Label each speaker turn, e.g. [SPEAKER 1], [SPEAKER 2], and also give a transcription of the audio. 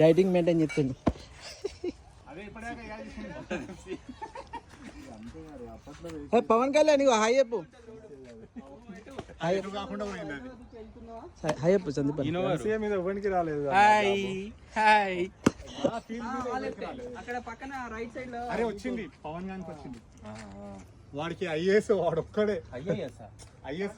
[SPEAKER 1] Dieting maintain చేస్తుండు. పవన్ కళ్యాణ్ నీకు hi చెప్పు. హాయ్ చెప్పు సందీప్.
[SPEAKER 2] అక్కడ పక్కన రైట్ సైడ్ లో
[SPEAKER 3] వచ్చింది పవన్ గారికి వచ్చింది. వాడికి ఐఏఎస్ వాడు ఒక్కడే ఐఏఎస్